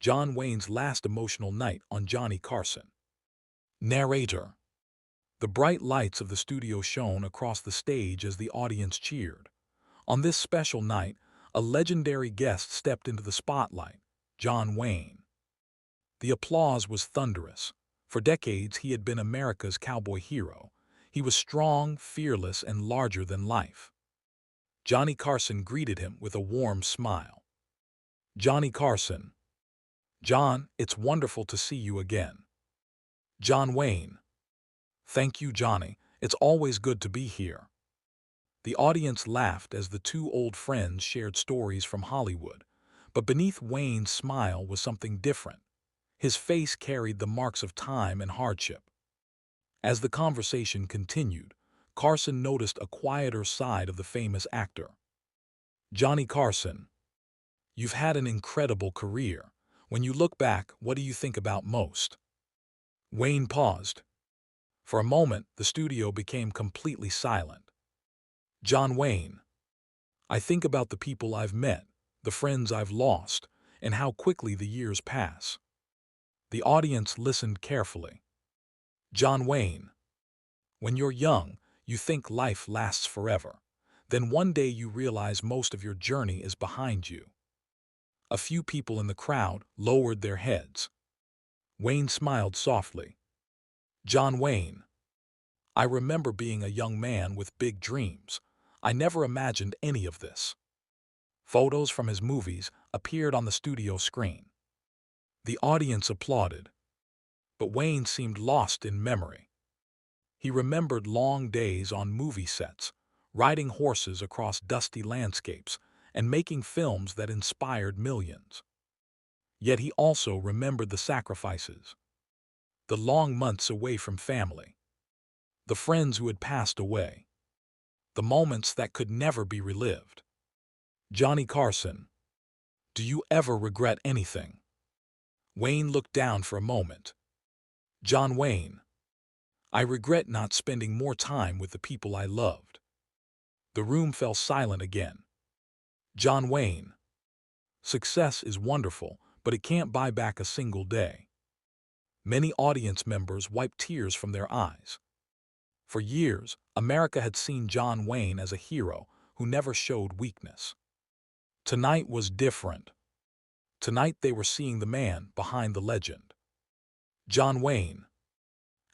John Wayne's last emotional night on Johnny Carson. Narrator. The bright lights of the studio shone across the stage as the audience cheered. On this special night, a legendary guest stepped into the spotlight, John Wayne. The applause was thunderous. For decades, he had been America's cowboy hero. He was strong, fearless, and larger than life. Johnny Carson greeted him with a warm smile. Johnny Carson. John, it's wonderful to see you again. John Wayne. Thank you, Johnny. It's always good to be here. The audience laughed as the two old friends shared stories from Hollywood, but beneath Wayne's smile was something different. His face carried the marks of time and hardship. As the conversation continued, Carson noticed a quieter side of the famous actor. Johnny Carson. You've had an incredible career. When you look back, what do you think about most? Wayne paused. For a moment, the studio became completely silent. John Wayne. I think about the people I've met, the friends I've lost, and how quickly the years pass. The audience listened carefully. John Wayne. When you're young, you think life lasts forever. Then one day you realize most of your journey is behind you. A few people in the crowd lowered their heads. Wayne smiled softly. John Wayne. I remember being a young man with big dreams. I never imagined any of this. Photos from his movies appeared on the studio screen. The audience applauded. But Wayne seemed lost in memory. He remembered long days on movie sets, riding horses across dusty landscapes, and making films that inspired millions. Yet he also remembered the sacrifices, the long months away from family, the friends who had passed away, the moments that could never be relived. Johnny Carson. Do you ever regret anything? Wayne looked down for a moment. John Wayne. I regret not spending more time with the people I loved. The room fell silent again. John Wayne. Success is wonderful, but it can't buy back a single day. Many audience members wiped tears from their eyes. For years, America had seen John Wayne as a hero who never showed weakness. Tonight was different. Tonight they were seeing the man behind the legend. John Wayne.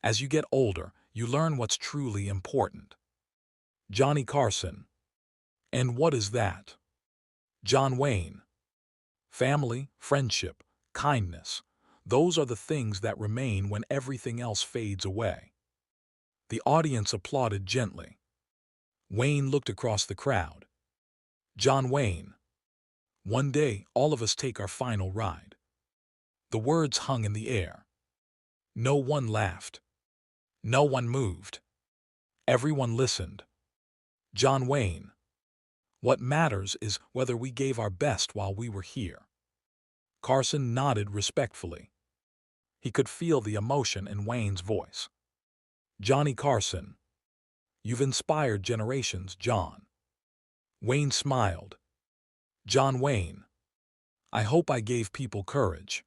As you get older, you learn what's truly important. Johnny Carson. And what is that? John Wayne. Family, friendship, kindness. Those are the things that remain when everything else fades away. The audience applauded gently. Wayne looked across the crowd. John Wayne. One day, all of us take our final ride. The words hung in the air. No one laughed. No one moved. Everyone listened. John Wayne. What matters is whether we gave our best while we were here. Carson nodded respectfully. He could feel the emotion in Wayne's voice. Johnny Carson. You've inspired generations, John. Wayne smiled. John Wayne. I hope I gave people courage.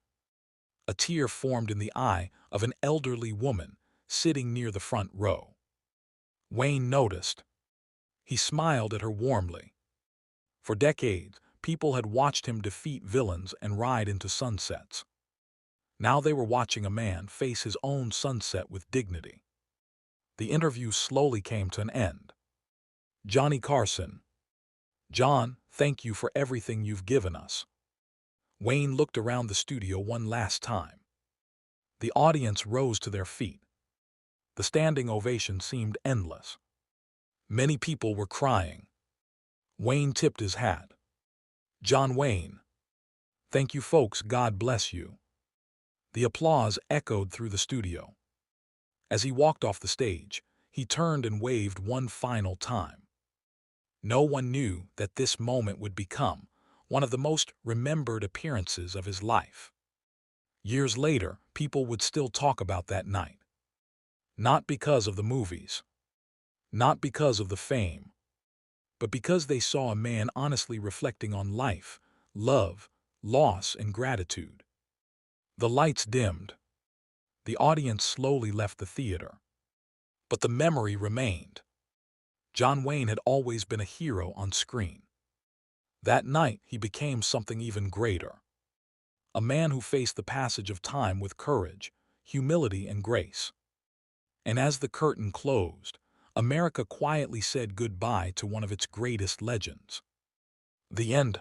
A tear formed in the eye of an elderly woman sitting near the front row. Wayne noticed. He smiled at her warmly. For decades, people had watched him defeat villains and ride into sunsets. Now they were watching a man face his own sunset with dignity. The interview slowly came to an end. Johnny Carson. John, thank you for everything you've given us. Wayne looked around the studio one last time. The audience rose to their feet. The standing ovation seemed endless. Many people were crying. Wayne tipped his hat. John Wayne. Thank you folks, God bless you. The applause echoed through the studio. As he walked off the stage, he turned and waved one final time. No one knew that this moment would become one of the most remembered appearances of his life. Years later, people would still talk about that night. Not because of the movies, not because of the fame, but because they saw a man honestly reflecting on life, love, loss, and gratitude. The lights dimmed. The audience slowly left the theater. But the memory remained. John Wayne had always been a hero on screen. That night, he became something even greater. A man who faced the passage of time with courage, humility, and grace. And as the curtain closed, America quietly said goodbye to one of its greatest legends. The end.